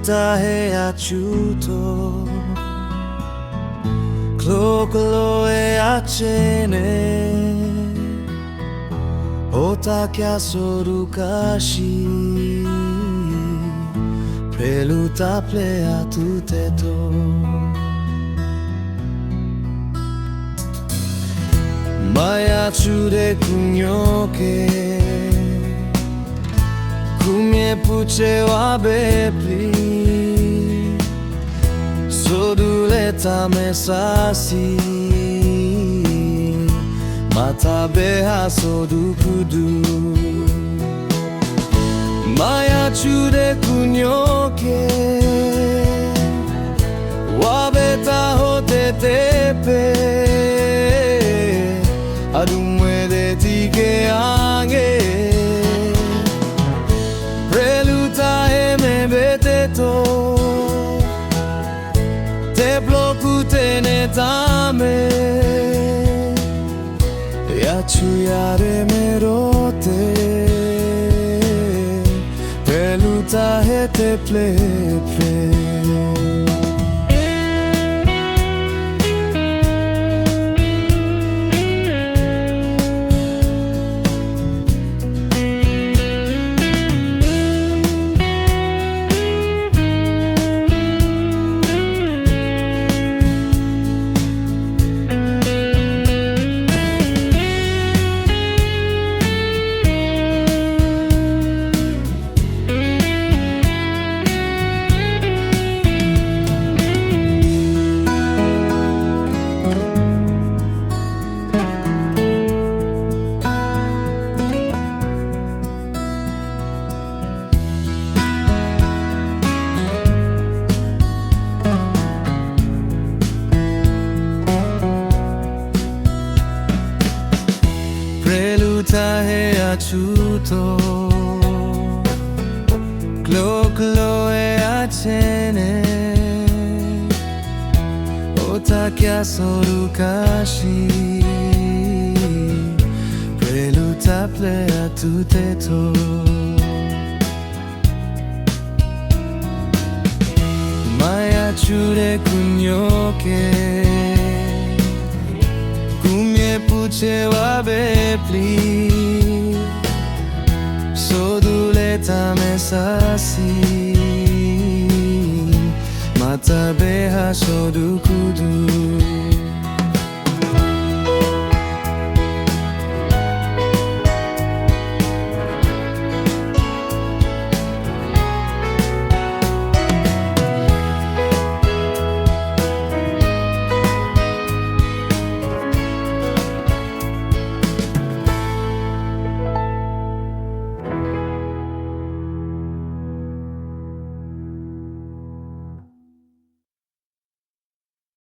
Preluta he aciuto Clocolo e accene Otakia sorukashi Preluta plea tuteto Maya chude kunyoke Kumye puche wa bepli Soduleta mesasi Mata beha sodukudu Maya chude kunyoke Wabeta hote tepe Adumwe de tike ange Preluta e me beteto Te bloku te ne tame Yachu yare me rote Preluta e te ple Preluta he aciuto Clocolo e accene Otakia sorukashi Preluta plea tuteto Maya chude kunyoke Kumye puche wa bepli Soduleta mesasi Mata beha sodukudu